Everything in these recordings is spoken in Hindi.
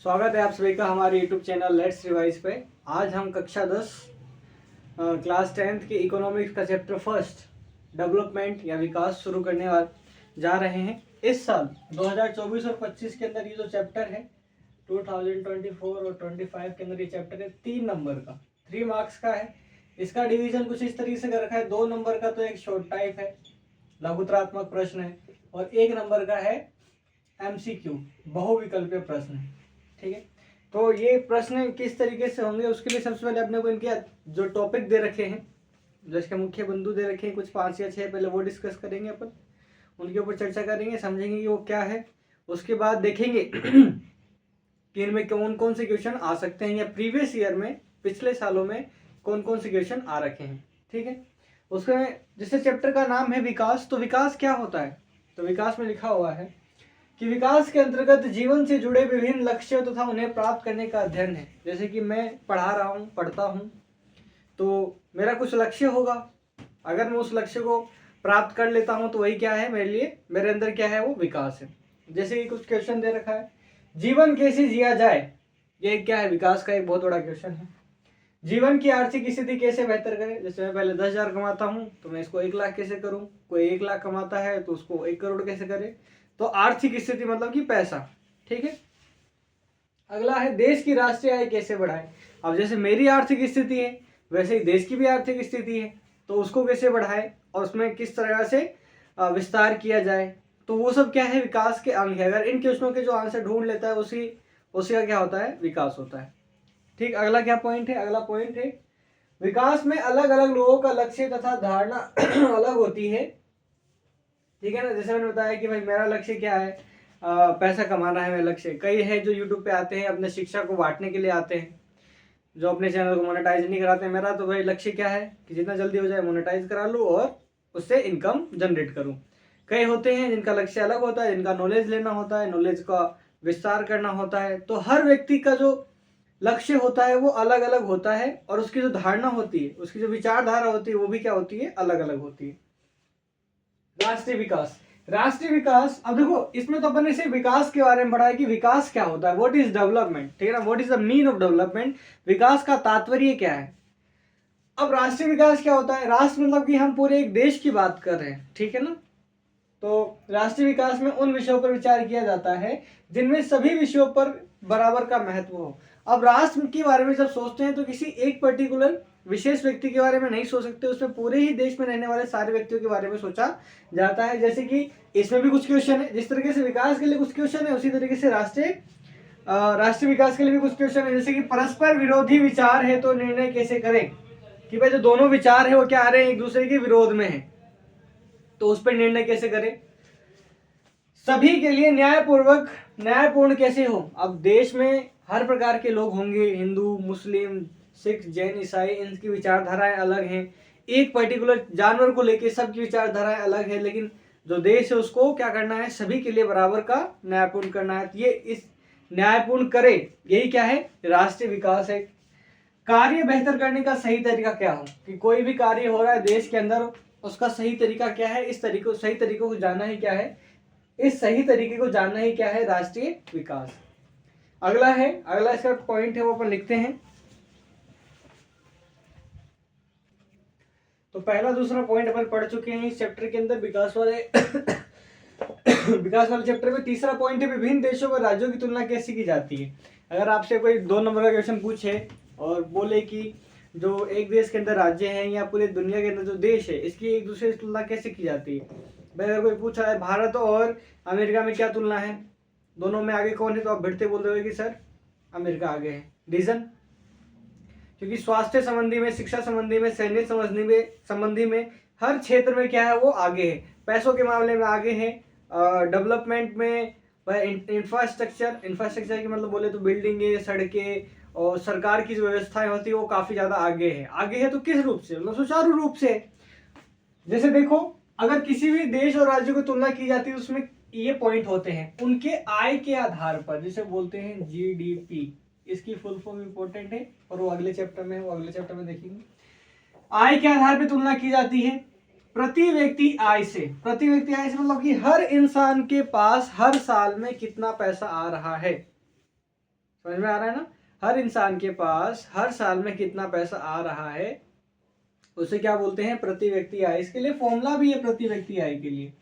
स्वागत है आप सभी का हमारे YouTube चैनल लेट्स रिवाइज पे। आज हम कक्षा 10 क्लास 10th के इकोनॉमिक्स का चैप्टर फर्स्ट डेवलपमेंट या विकास शुरू करने जा रहे हैं। इस साल 2024 और 25 के अंदर ये जो चैप्टर है 2024 और 25 के अंदर ये चैप्टर है 3 नंबर का, 3 मार्क्स का है। इसका डिवीजन कुछ इस तरीके से कर रखा है। 2 नंबर का तो एक शॉर्ट टाइप है, लघुत्रात्मक प्रश्न है, और 1 नंबर का है MCQ बहुविकल्पीय प्रश्न है। ठीक है, तो ये प्रश्न किस तरीके से होंगे उसके लिए सबसे पहले अपने को इनके जो टॉपिक दे रखे हैं, जो इसके मुख्य बिंदु दे रखे हैं कुछ 5 या 6, पहले वो डिस्कस करेंगे अपन, उनके ऊपर चर्चा करेंगे, समझेंगे कि वो क्या है। उसके बाद देखेंगे कि इनमें कौन कौन से क्वेश्चन आ सकते हैं या प्रीवियस ईयर में पिछले सालों में कौन कौन से क्वेश्चन आ रखे हैं। ठीक है, उसमें जिससे चैप्टर का नाम है विकास, तो विकास क्या होता है, तो विकास में लिखा हुआ है कि विकास के अंतर्गत जीवन से जुड़े विभिन्न लक्ष्यों तथा उन्हें प्राप्त करने का अध्ययन है। जैसे कि मैं पढ़ता हूँ तो मेरा कुछ लक्ष्य होगा, अगर मैं उस लक्ष्य को प्राप्त कर लेता हूँ तो वही क्या है मेरे लिए, मेरे अंदर क्या है, वो विकास है। जैसे कि कुछ क्वेश्चन दे रखा है, जीवन कैसे जिया जाए, ये क्या है, विकास का एक बहुत बड़ा क्वेश्चन है। जीवन की आर्थिक स्थिति कैसे बेहतर करें, जैसे मैं पहले 10,000 कमाता हूँ तो मैं इसको 1 लाख कैसे करूँ, कोई 1 लाख कमाता है तो उसको 1 करोड़ कैसे करे। तो आर्थिक स्थिति मतलब कि पैसा। ठीक है, अगला है देश की राष्ट्रीय आय कैसे बढ़ाए। अब जैसे मेरी आर्थिक स्थिति है वैसे ही देश की भी आर्थिक स्थिति है, तो उसको कैसे बढ़ाए और उसमें किस तरह से विस्तार किया जाए, तो वो सब क्या है, विकास के अंग है। अगर इन क्वेश्चनों के जो आंसर ढूंढ लेता है उसी का क्या होता है, विकास होता है। ठीक, अगला क्या पॉइंट है, अगला पॉइंट है विकास में अलग अलग लोगों का लक्ष्य तथा धारणा अलग होती है। ठीक है ना, जैसे मैंने बताया कि भाई मेरा लक्ष्य क्या है, पैसा कमाना है मेरा लक्ष्य। कई है जो यूट्यूब पे आते हैं अपने शिक्षा को बांटने के लिए आते हैं, जो अपने चैनल को मोनेटाइज नहीं कराते। मेरा तो भाई लक्ष्य क्या है कि जितना जल्दी हो जाए मोनेटाइज करा लूँ और उससे इनकम जनरेट करूँ। कई होते हैं जिनका लक्ष्य अलग होता है, जिनका नॉलेज लेना होता है, नॉलेज का विस्तार करना होता है। तो हर व्यक्ति का जो लक्ष्य होता है वो अलग अलग होता है, और उसकी जो धारणा होती है, उसकी जो विचारधारा होती है वो भी क्या होती है, अलग अलग होती है। राष्ट्रीय विकास, राष्ट्रीय विकास, अब देखो इसमें तो अपन ने सिर्फ विकास के बारे में पढ़ा है कि विकास क्या होता है, व्हाट इज डेवलपमेंट। ठीक है ना, what is the mean of development, विकास का तात्पर्य क्या है। अब राष्ट्रीय विकास क्या होता है, राष्ट्र मतलब कि हम पूरे एक देश की बात कर रहे हैं। ठीक है ना, तो राष्ट्रीय विकास में उन विषयों पर विचार किया जाता है जिनमें सभी विषयों पर बराबर का महत्व हो। अब राष्ट्र के बारे में जब सोचते हैं तो किसी एक पर्टिकुलर विशेष व्यक्ति के बारे में नहीं सोच सकते, उसमें पूरे ही देश में रहने वाले सारे व्यक्तियों के बारे में सोचा जाता है। जैसे कि इसमें भी कुछ क्वेश्चन है, जिस तरीके से विकास के लिए कुछ क्वेश्चन है उसी तरीके से राष्ट्रीय विकास के लिए भी कुछ क्वेश्चन है। जैसे कि परस्पर विरोधी विचार है तो निर्णय कैसे करें, कि भाई जो दोनों विचार है वो क्या आ रहे हैं, एक दूसरे के विरोध में है, तो उस पर निर्णय कैसे करें। सभी के लिए न्यायपूर्ण कैसे हो। अब देश में हर प्रकार के लोग होंगे, हिंदू, मुस्लिम, सिख, जैन, ईसाई, इनकी विचारधाराएं अलग हैं। एक पर्टिकुलर जानवर को लेके सबकी विचारधाराएं अलग है, लेकिन जो देश है उसको क्या करना है, सभी के लिए बराबर का न्यायपूर्ण करना है। ये इस न्यायपूर्ण करे, यही क्या है, राष्ट्रीय विकास है। कार्य बेहतर करने का सही तरीका क्या हो, कि कोई भी कार्य हो रहा है देश के अंदर, उसका सही तरीका क्या है, सही तरीकों को जानना ही क्या है, इस सही तरीके को जानना ही क्या है, राष्ट्रीय विकास। अगला इसका पॉइंट है वो अपन लिखते हैं। तो पहला दूसरा पॉइंट अपन पढ़ चुके हैं इस चैप्टर के अंदर, विकास वाले चैप्टर में। तीसरा पॉइंट है विभिन्न देशों व राज्यों की तुलना कैसे की जाती है। अगर आपसे कोई 2 नंबर का क्वेश्चन पूछे और बोले कि जो एक देश के अंदर राज्य है या पूरे दुनिया के अंदर जो देश है इसकी एक दूसरे से तुलना कैसे की जाती है। भाई अगर कोई पूछा है भारत और अमेरिका में क्या तुलना है, दोनों में आगे कौन है, तो आप भिड़ते बोल रहे हो कि सर अमेरिका आगे है। रीजन, क्योंकि स्वास्थ्य संबंधी में, शिक्षा संबंधी में, सैन्य संबंधी में हर क्षेत्र में क्या है, वो आगे है। पैसों के मामले में आगे है, डेवलपमेंट में, इंफ्रास्ट्रक्चर की मतलब बोले तो बिल्डिंगे, सड़कें और सरकार की जो व्यवस्थाएं होती है वो काफी ज्यादा आगे है तो किस रूप से, मतलब सुचारू रूप से। जैसे देखो, अगर किसी भी देश और राज्य को तुलना की जाती है उसमें ये पॉइंट होते हैं, उनके आय के आधार पर, जिसे बोलते हैं जीडीपी। इसकी फुल फॉर्म इंपॉर्टेंट है और वो अगले चैप्टर में देखेंगे। आय के आधार पर तुलना की जाती है प्रति व्यक्ति आय से मतलब कि हर इंसान के पास हर साल में कितना पैसा आ रहा है। समझ में आ रहा है ना। हर इंसान के पास हर साल में कितना पैसा आ रहा है उसे क्या बोलते हैं, प्रति व्यक्ति आय। इसके लिए फॉर्मूला भी है प्रति व्यक्ति आय के लिए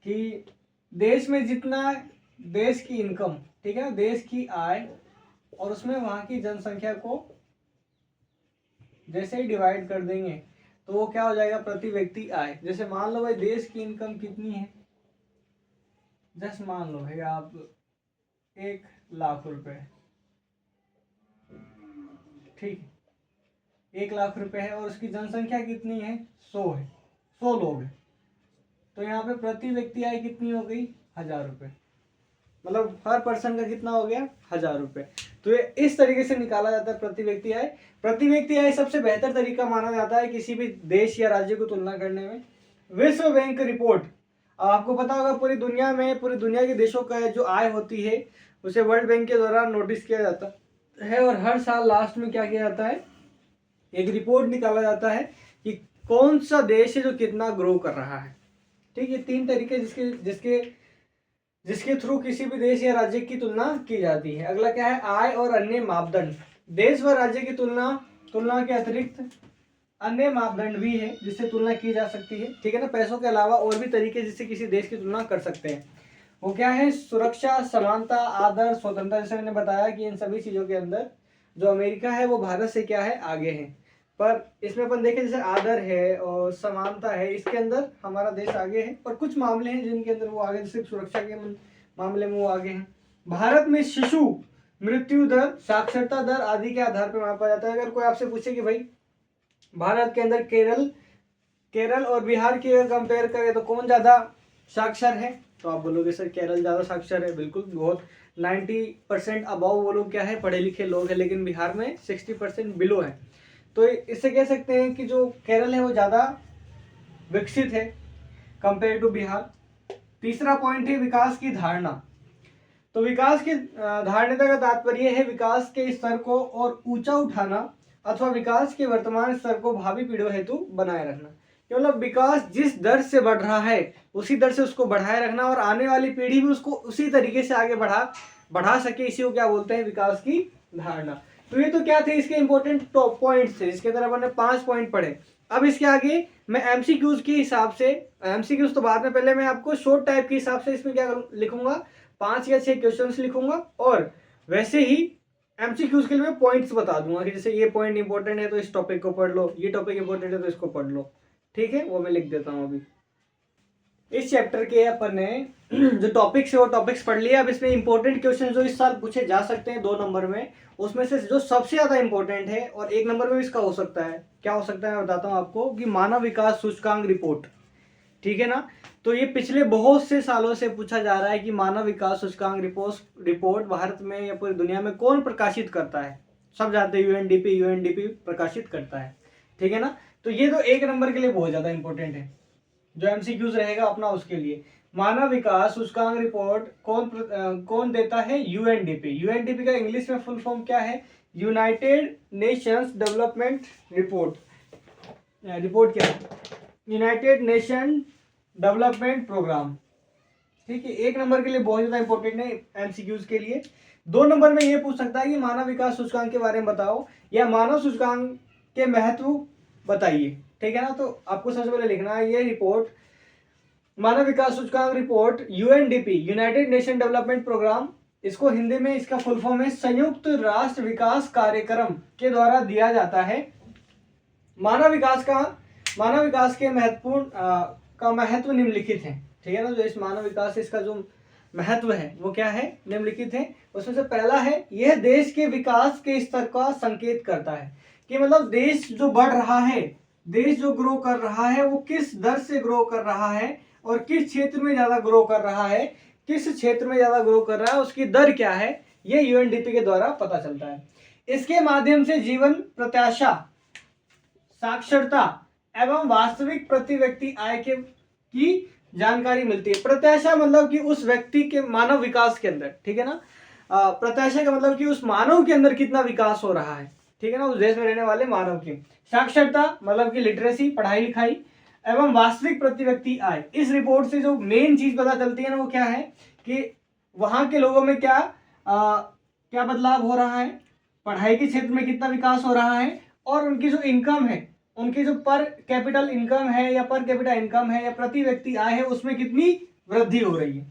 कि देश में जितना देश की इनकम, ठीक है ना, देश की आय और उसमें वहां की जनसंख्या को जैसे ही डिवाइड कर देंगे तो वो क्या हो जाएगा, प्रति व्यक्ति आय। जैसे मान लो भाई देश की इनकम कितनी है, जस्ट मान लो भाई आप 1,00,000 रुपए, ठीक, 1,00,000 रुपए है और उसकी जनसंख्या कितनी है, 100 है, 100 लोग हैं, तो यहाँ पे प्रति व्यक्ति आय कितनी हो गई, 1,000 रुपए। मतलब हर पर्सन का कितना हो गया, 1,000 रुपए। तो ये इस तरीके से निकाला जाता है प्रति व्यक्ति आय। प्रति व्यक्ति आय सबसे बेहतर तरीका माना जाता है किसी भी देश या राज्य को तुलना करने में। विश्व बैंक रिपोर्ट, आपको पता होगा पूरी दुनिया में, पूरी दुनिया के देशों का जो आय होती है उसे वर्ल्ड बैंक के द्वारा नोटिस किया जाता है और हर साल लास्ट में क्या किया जाता है, एक रिपोर्ट निकाला जाता है कि कौन सा देश है जो कितना ग्रो कर रहा है। ठीक, ये 3 तरीके जिसके थ्रू किसी भी देश या राज्य की तुलना की जाती है। अगला क्या है, आय और अन्य मापदंड। देश व राज्य की तुलना के अतिरिक्त अन्य मापदंड भी है जिससे तुलना की जा सकती है, ठीक है ना। पैसों के अलावा और भी तरीके जिससे किसी देश की तुलना कर सकते हैं। वो क्या है, सुरक्षा, समानता, आदर, स्वतंत्रता। जैसे मैंने बताया कि इन सभी चीजों के अंदर जो अमेरिका है वो भारत से क्या है, आगे है। पर इसमें अपन देखें जैसे आदर है और समानता है, इसके अंदर हमारा देश आगे है। और कुछ मामले हैं जिनके अंदर वो आगे, जैसे सुरक्षा के मामले में वो आगे हैं। भारत में शिशु मृत्यु दर, साक्षरता दर आदि के आधार पर मापा जाता है। अगर कोई आपसे पूछे कि भाई भारत के अंदर केरल और बिहार की अगर कंपेयर करें तो कौन ज्यादा साक्षर है, तो आप बोलोगे सर केरल ज्यादा साक्षर है। बिल्कुल, बहुत 90% अबाव वो लोग क्या है, पढ़े लिखे लोग हैं, लेकिन बिहार में 60% बिलो है। तो इससे कह सकते हैं कि जो केरल है वो ज्यादा विकसित है कंपेयर टू बिहार। तीसरा पॉइंट है विकास की धारणा। तो विकास की धारणा का तात्पर्य है विकास के स्तर को और ऊंचा उठाना अथवा विकास के वर्तमान स्तर को भावी पीढ़ियों हेतु बनाए रखना। मतलब विकास जिस दर से बढ़ रहा है उसी दर से उसको बढ़ाए रखना और आने वाली पीढ़ी भी उसको उसी तरीके से आगे बढ़ा सके, इसी को क्या बोलते हैं, विकास की धारणा। तो ये तो क्या थे इसके इंपॉर्टेंट टॉप पॉइंट्स थे। इसके अंदर अपन ने 5 पॉइंट पढ़े। अब इसके आगे मैं एमसीक्यूज के हिसाब से, एमसीक्यूज तो बाद में, पहले मैं आपको शॉर्ट टाइप के हिसाब से इसमें क्या लिखूंगा, 5 या 6 क्वेश्चंस लिखूंगा और वैसे ही एमसीक्यूज के लिए मैं पॉइंट्स बता दूंगा कि जैसे ये पॉइंट इंपॉर्टेंट है तो इस टॉपिक को पढ़ लो, ये टॉपिक इंपॉर्टेंट है तो इसको पढ़ लो, ठीक है। वो मैं लिख देता हूँ अभी। इस चैप्टर के अपन ने जो टॉपिक्स है वो टॉपिक्स पढ़ लिया। अब इसमें इंपॉर्टेंट क्वेश्चन जो इस साल पूछे जा सकते हैं 2 नंबर में, उसमें से जो सबसे ज्यादा इंपॉर्टेंट है और 1 नंबर में इसका हो सकता है, क्या हो सकता है मैं बताता हूँ आपको, कि मानव विकास सूचकांक रिपोर्ट, ठीक है ना। तो ये पिछले बहुत से सालों से पूछा जा रहा है कि मानव विकास सूचकांक रिपोर्ट भारत में या पूरी दुनिया में कौन प्रकाशित करता है। सब जानते हैं यूएनडीपी प्रकाशित करता है, ठीक है ना। तो ये तो 1 नंबर के लिए बहुत ज्यादा इंपॉर्टेंट है, जो एमसीक्यूज रहेगा अपना उसके लिए। मानव विकास सूचकांक रिपोर्ट कौन देता है, यूएनडीपी का इंग्लिश में फुल फॉर्म क्या है, यूनाइटेड नेशंस डेवलपमेंट रिपोर्ट क्या है, यूनाइटेड नेशन डेवलपमेंट प्रोग्राम, ठीक है। 1 नंबर के लिए बहुत ज्यादा इंपॉर्टेंट है एमसीक्यूज के लिए। 2 नंबर में ये पूछ सकता है कि मानव विकास सूचकांक के बारे में बताओ या मानव सूचकांक के महत्व बताइए, ठीक है ना। तो आपको सबसे पहले लिखना है ये रिपोर्ट, मानव विकास सूचकांक report UNDP, United Nation development programme, इसको हिंदी में इसका फुल फॉर्म है संयुक्त राष्ट्र विकास कार्यक्रम के द्वारा दिया जाता है। मानव विकास के महत्व निम्नलिखित है, ठीक है ना। जो इस मानव विकास से इसका जो महत्व है वो क्या है, निम्नलिखित है। उसमें से पहला है, यह देश के विकास के स्तर का संकेत करता है कि मतलब देश जो बढ़ रहा है, देश जो ग्रो कर रहा है वो किस दर से ग्रो कर रहा है और किस क्षेत्र में ज्यादा ग्रो कर रहा है, उसकी दर क्या है, ये यूएनडीपी के द्वारा पता चलता है। इसके माध्यम से जीवन प्रत्याशा, साक्षरता एवं वास्तविक प्रति व्यक्ति आय की जानकारी मिलती है। प्रत्याशा मतलब कि उस व्यक्ति के मानव विकास के अंदर, ठीक है ना। प्रत्याशा का मतलब कि उस मानव के अंदर कितना विकास हो रहा है, ठीक है ना, उस देश में रहने वाले मानव की। साक्षरता मतलब कि लिटरेसी, पढ़ाई लिखाई, एवं वास्तविक प्रति व्यक्ति आय। इस रिपोर्ट से जो मेन चीज पता चलती है ना वो क्या है कि वहां के लोगों में क्या क्या बदलाव हो रहा है, पढ़ाई के क्षेत्र में कितना विकास हो रहा है, और उनकी जो इनकम है, उनकी जो पर कैपिटल इनकम है या पर कैपिटा इनकम है या प्रति व्यक्ति आय है, उसमें कितनी वृद्धि हो रही है।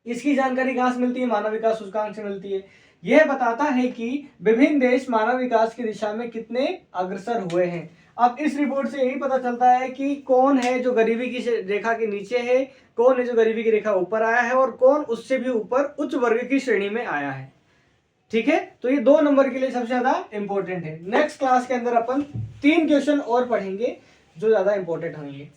इसकी जानकारी कहाँ से मिलती है, मानव विकास सूचकांक से मिलती है। यह बताता है कि विभिन्न देश मानव विकास की दिशा में कितने अग्रसर हुए हैं। अब इस रिपोर्ट से यही पता चलता है कि कौन है जो गरीबी की रेखा के नीचे है, कौन है जो गरीबी की रेखा ऊपर आया है, और कौन उससे भी ऊपर उच्च वर्ग की श्रेणी में आया है। ठीक है, तो ये 2 नंबर के लिए सबसे ज्यादा इंपॉर्टेंट है। नेक्स्ट क्लास के अंदर अपन 3 क्वेश्चन और पढ़ेंगे जो ज्यादा इंपॉर्टेंट होंगे।